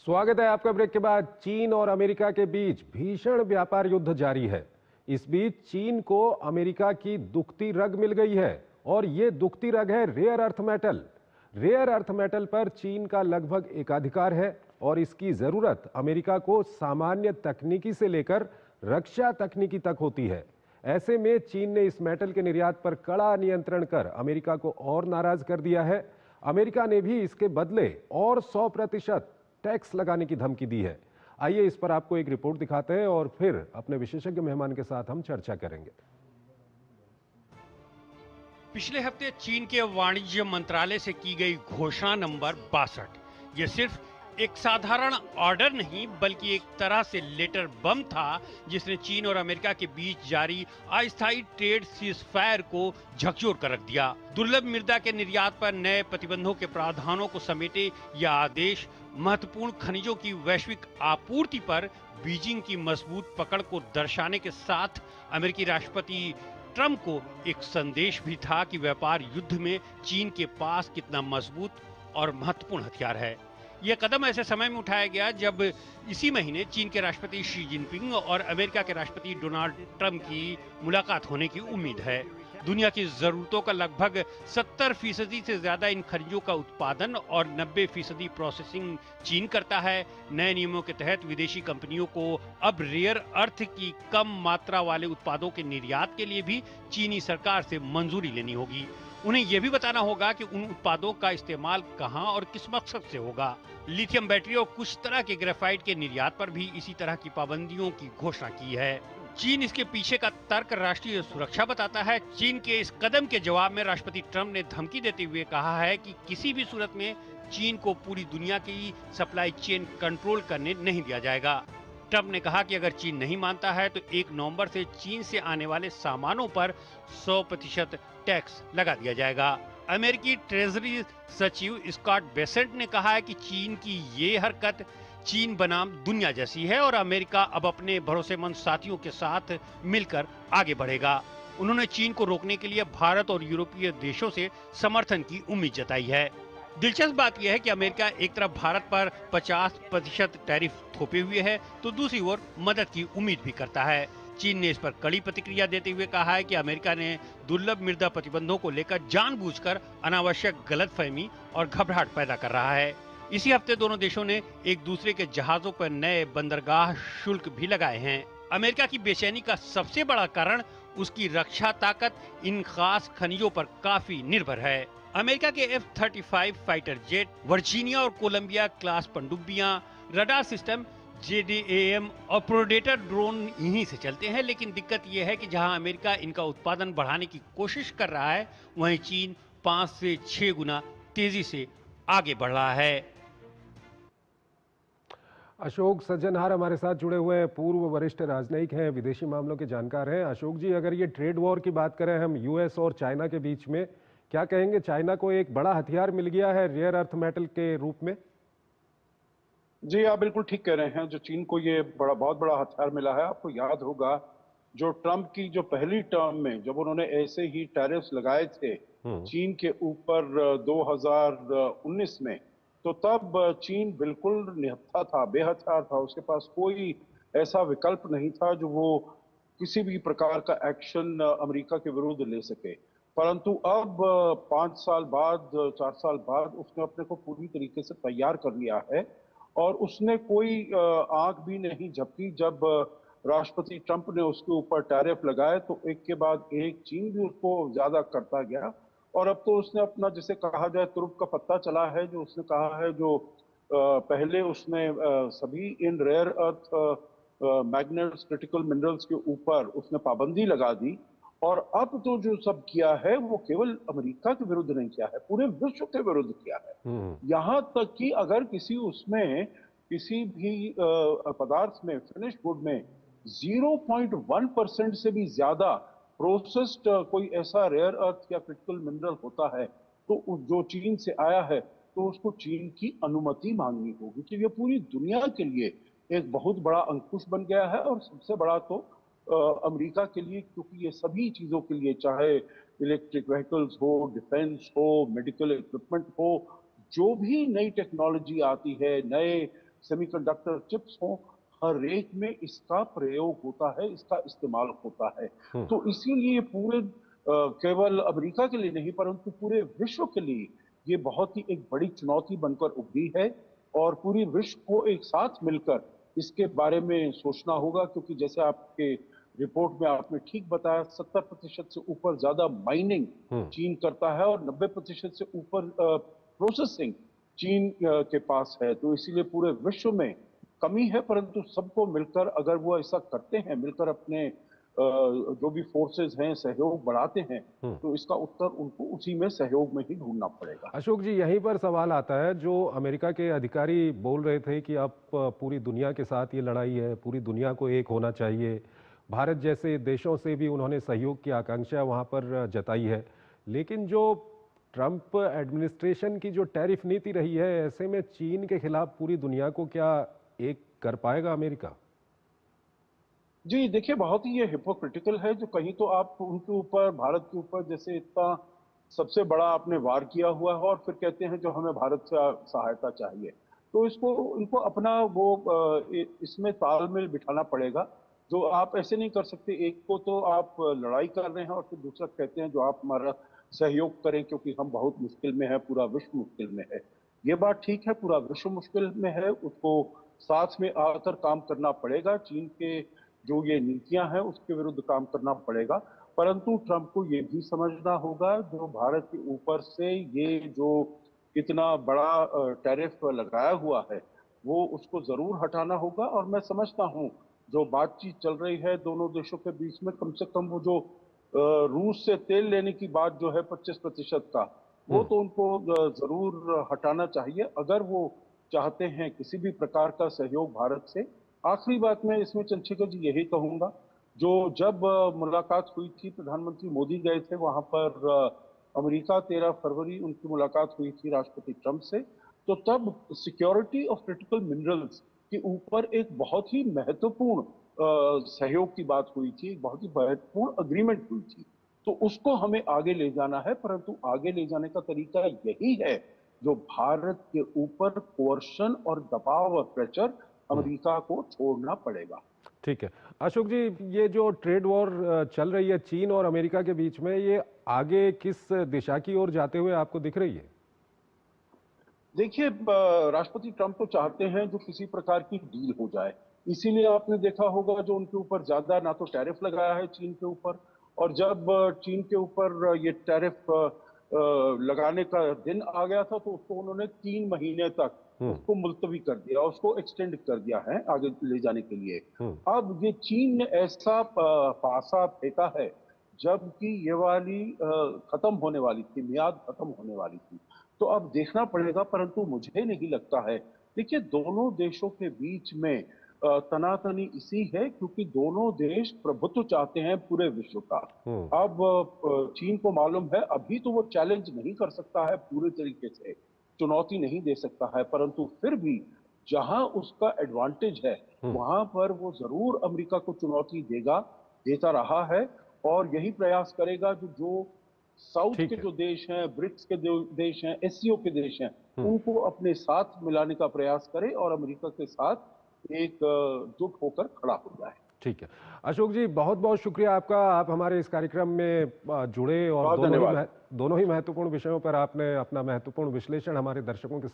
स्वागत है आपका। ब्रेक के बाद चीन और अमेरिका के बीच भीषण व्यापार युद्ध जारी है। इस बीच चीन को अमेरिका की दुखती रग मिल गई है और ये दुखती रग है rare earth metal. Rare earth metal पर चीन का लगभग एकाधिकार है और इसकी जरूरत अमेरिका को सामान्य तकनीकी से लेकर रक्षा तकनीकी तक होती है। ऐसे में चीन ने इस मेटल के निर्यात पर कड़ा नियंत्रण कर अमेरिका को और नाराज कर दिया है। अमेरिका ने भी इसके बदले और 100% टैक्स लगाने की धमकी दी है। आइए इस पर आपको एक रिपोर्ट दिखाते हैं और फिर अपने विशेषज्ञ मेहमान के साथ हम चर्चा करेंगे। पिछले हफ्ते चीन के वाणिज्य मंत्रालय से की गई घोषणा नंबर 62 ये सिर्फ एक साधारण ऑर्डर नहीं बल्कि एक तरह से लेटर बम था जिसने चीन और अमेरिका के बीच जारी अस्थायी ट्रेड सीजफायर को झकझोर कर रख दिया। दुर्लभ मृदा के निर्यात पर नए प्रतिबंधों के प्रावधानों को समेटे यह आदेश महत्वपूर्ण खनिजों की वैश्विक आपूर्ति पर बीजिंग की मजबूत पकड़ को दर्शाने के साथ अमेरिकी राष्ट्रपति ट्रंप को एक संदेश भी था कि व्यापार युद्ध में चीन के पास कितना मजबूत और महत्वपूर्ण हथियार है। यह कदम ऐसे समय में उठाया गया जब इसी महीने चीन के राष्ट्रपति शी जिनपिंग और अमेरिका के राष्ट्रपति डोनाल्ड ट्रंप की मुलाकात होने की उम्मीद है। दुनिया की जरूरतों का लगभग 70% से ज्यादा इन खनिजों का उत्पादन और 90% प्रोसेसिंग चीन करता है। नए नियमों के तहत विदेशी कंपनियों को अब रेयर अर्थ की कम मात्रा वाले उत्पादों के निर्यात के लिए भी चीनी सरकार से मंजूरी लेनी होगी। उन्हें यह भी बताना होगा कि उन उत्पादों का इस्तेमाल कहां और किस मकसद से होगा। लिथियम बैटरी और कुछ तरह के ग्रेफाइट के निर्यात पर भी इसी तरह की पाबंदियों की घोषणा की है। चीन इसके पीछे का तर्क राष्ट्रीय सुरक्षा बताता है। चीन के इस कदम के जवाब में राष्ट्रपति ट्रंप ने धमकी देते हुए कहा है कि किसी भी सूरत में चीन को पूरी दुनिया की सप्लाई चेन कंट्रोल करने नहीं दिया जाएगा। ट्रंप ने कहा कि अगर चीन नहीं मानता है तो 1 नवंबर से चीन से आने वाले सामानों पर 100% टैक्स लगा दिया जाएगा। अमेरिकी ट्रेजरी सचिव स्कॉट बेसेंट ने कहा है कि चीन की ये हरकत चीन बनाम दुनिया जैसी है और अमेरिका अब अपने भरोसेमंद साथियों के साथ मिलकर आगे बढ़ेगा। उन्होंने चीन को रोकने के लिए भारत और यूरोपीय देशों से समर्थन की उम्मीद जताई है। दिलचस्प बात यह है कि अमेरिका एक तरफ भारत पर 50% टैरिफ थोपे हुए है तो दूसरी ओर मदद की उम्मीद भी करता है। चीन ने इस पर कड़ी प्रतिक्रिया देते हुए कहा है कि अमेरिका ने दुर्लभ मृदा प्रतिबंधों को लेकर जानबूझकर अनावश्यक गलतफहमी और घबराहट पैदा कर रहा है। इसी हफ्ते दोनों देशों ने एक दूसरे के जहाजों पर नए बंदरगाह शुल्क भी लगाए हैं। अमेरिका की बेचैनी का सबसे बड़ा कारण उसकी रक्षा ताकत इन खास खनिजों पर काफी निर्भर है। अमेरिका के F-35 फाइटर जेट, वर्जीनिया और कोलंबिया क्लास पनडुब्बियां, रडार सिस्टम, JDAM और प्रेडेटर ड्रोन यहीं से चलते हैं। लेकिन दिक्कत यह है कि जहां अमेरिका इनका उत्पादन बढ़ाने की कोशिश कर रहा है वहीं चीन 5 से 6 गुना तेजी से आगे बढ़ रहा है। अशोक सज्जनहार हमारे साथ जुड़े हुए हैं, पूर्व वरिष्ठ राजनयिक हैं, विदेशी मामलों के जानकार हैं। अशोक जी, अगर ये ट्रेड वॉर की बात करें हम यूएस और चाइना के बीच में, क्या कहेंगे? चाइना को एक बड़ा हथियार मिल गया है रेयर अर्थ मेटल के रूप में। जी, आप बिल्कुल ठीक कह रहे हैं। जो चीन को ये बहुत बड़ा हथियार मिला है। आपको याद होगा जो ट्रंप की जो पहली टर्म में जब उन्होंने ऐसे ही टैरिफ्स लगाए थे चीन के ऊपर 2019 में, तो तब चीन बिल्कुल निहत्था था, बेहथियार था। उसके पास कोई ऐसा विकल्प नहीं था जो वो किसी भी प्रकार का एक्शन अमेरिका के विरुद्ध ले सके। परंतु अब 5 साल बाद, 4 साल बाद उसने अपने को पूरी तरीके से तैयार कर लिया है और उसने कोई आंख भी नहीं झपकी। जब राष्ट्रपति ट्रंप ने उसके ऊपर टैरिफ लगाए तो एक के बाद एक चीन भी उसको ज्यादा करता गया और अब तो उसने अपना, जिसे कहा जाए, तुरुप का पत्ता चला है। जो उसने कहा है, जो पहले उसने सभी इन rare earth magnets, critical minerals के ऊपर उसने पाबंदी लगा दी और अब तो जो सब किया है वो केवल अमेरिका के विरुद्ध नहीं किया है, पूरे विश्व के विरुद्ध किया है। यहां तक कि अगर किसी भी पदार्थ में, फिनिश गुड में 0.1% से भी ज्यादा प्रोसेस्ड कोई ऐसा रेयर अर्थ या क्रिटिकल मिनरल होता है तो जो चीन से आया है तो उसको चीन की अनुमति मांगनी होगी। कि ये पूरी दुनिया के लिए एक बहुत बड़ा अंकुश बन गया है और सबसे बड़ा तो अमेरिका के लिए, क्योंकि ये सभी चीजों के लिए, चाहे इलेक्ट्रिक व्हीकल्स हो, डिफेंस हो, मेडिकल इक्विपमेंट हो, जो भी नई टेक्नोलॉजी आती है, नए सेमीकंडक्टर चिप्स हों, हर एक में इसका प्रयोग होता है, इसका इस्तेमाल होता है। तो इसीलिए ये पूरे केवल अमेरिका के लिए नहीं परंतु पूरे विश्व के लिए ये बहुत ही एक बड़ी चुनौती बनकर उभरी है और पूरी विश्व को एक साथ मिलकर इसके बारे में सोचना होगा, क्योंकि जैसे आपके रिपोर्ट में आपने ठीक बताया 70% से ऊपर ज्यादा माइनिंग चीन करता है और 90% से ऊपर प्रोसेसिंग चीन के पास है। तो इसीलिए पूरे विश्व में कमी है, परंतु सबको मिलकर अगर वो ऐसा करते हैं, मिलकर अपने जो भी फोर्सेस हैं सहयोग बढ़ाते हैं, तो इसका उत्तर उनको उसी में सहयोग में ही ढूंढना पड़ेगा। अशोक जी, यहीं पर सवाल आता है, जो अमेरिका के अधिकारी बोल रहे थे कि अब पूरी दुनिया के साथ ये लड़ाई है, पूरी दुनिया को एक होना चाहिए, भारत जैसे देशों से भी उन्होंने सहयोग की आकांक्षा वहां पर जताई है, लेकिन जो ट्रंप एडमिनिस्ट्रेशन की जो टैरिफ नीति रही है, ऐसे में चीन के खिलाफ पूरी दुनिया को क्या एक कर पाएगा अमेरिका? जी देखिए, बहुत ही ये हिपोक्रिटिकल है जो कहीं तो आप उनके ऊपर, भारत के ऊपर जैसे इतना सबसे बड़ा आपने वार किया हुआ है और फिर कहते हैं जो हमें भारत से सहायता चाहिए। तो इसको इनको अपना वो इसमें तालमेल बिठाना पड़ेगा। जो आप ऐसे नहीं कर सकते, एक को तो आप लड़ाई कर रहे हैं और फिर दूसरा कहते हैं जो आप हमारा सहयोग करें क्योंकि हम बहुत मुश्किल में है, पूरा विश्व मुश्किल में है। ये बात ठीक है, पूरा विश्व मुश्किल में है, उसको साथ में आकर काम करना पड़ेगा। चीन के जो ये नीतियां हैं उसके विरुद्ध काम करना पड़ेगा, परंतु ट्रंप को ये भी समझना होगा जो भारत के ऊपर से ये जो इतना बड़ा टैरिफ लगाया हुआ है वो उसको जरूर हटाना होगा। और मैं समझता हूँ जो बातचीत चल रही है दोनों देशों के बीच में, कम से कम वो जो रूस से तेल लेने की बात जो है 25% का, वो तो उनको जरूर हटाना चाहिए अगर वो चाहते हैं किसी भी प्रकार का सहयोग भारत से। आखिरी बात मैं इसमें चंद्रशेखर जी यही कहूंगा, जो जब मुलाकात हुई थी, प्रधानमंत्री मोदी गए थे वहां पर अमेरिका, 13 फरवरी उनकी मुलाकात हुई थी राष्ट्रपति ट्रंप से, तो तब सिक्योरिटी ऑफ क्रिटिकल मिनरल्स के ऊपर एक बहुत ही महत्वपूर्ण सहयोग की बात हुई थी, एक बहुत ही महत्वपूर्ण अग्रीमेंट हुई थी। तो उसको हमें आगे ले जाना है, परंतु आगे ले जाने का तरीका यही है जो भारत के ऊपर कोर्शन और दबाव और प्रेशर अमेरिका को छोड़ना पड़ेगा। ठीक है अशोक जी, ये जो ट्रेड वॉर चल रही है चीन और अमेरिका के बीच में, ये आगे किस दिशा की ओर जाते हुए आपको दिख रही है? देखिए, राष्ट्रपति ट्रंप तो चाहते हैं जो किसी प्रकार की डील हो जाए, इसीलिए आपने देखा होगा जो उनके ऊपर ज्यादा ना तो टैरिफ लगाया है चीन के ऊपर, और जब चीन के ऊपर ये टैरिफ लगाने का दिन आ गया था तो उसको उन्होंने 3 महीने तक उसको मुलतवी कर दिया, उसको एक्सटेंड कर दिया है आगे ले जाने के लिए। अब ये चीन ने ऐसा पासा फेंका है जबकि ये वाली खत्म होने वाली थी, मियाद खत्म होने वाली थी, तो अब देखना पड़ेगा। परंतु मुझे नहीं लगता है, देखिए दोनों देशों के बीच में तनातनी इसी है क्योंकि दोनों देश प्रभुत्व चाहते हैं पूरे विश्व का। अब चीन को मालूम है अभी तो वो चैलेंज नहीं कर सकता है, पूरे तरीके से चुनौती नहीं दे सकता है, परंतु फिर भी जहां उसका एडवांटेज है वहां पर वो जरूर अमेरिका को चुनौती देगा, देता रहा है और यही प्रयास करेगा जो साउथ के जो देश हैं, ब्रिक्स के देश हैं, एससीओ के देश हैं, उनको अपने साथ मिलाने का प्रयास करे और अमेरिका के साथ एक जुट होकर खड़ा हो जाए। ठीक है अशोक जी, बहुत बहुत शुक्रिया आपका, आप हमारे इस कार्यक्रम में जुड़े और दोनों ही महत्वपूर्ण विषयों पर आपने अपना महत्वपूर्ण विश्लेषण हमारे दर्शकों के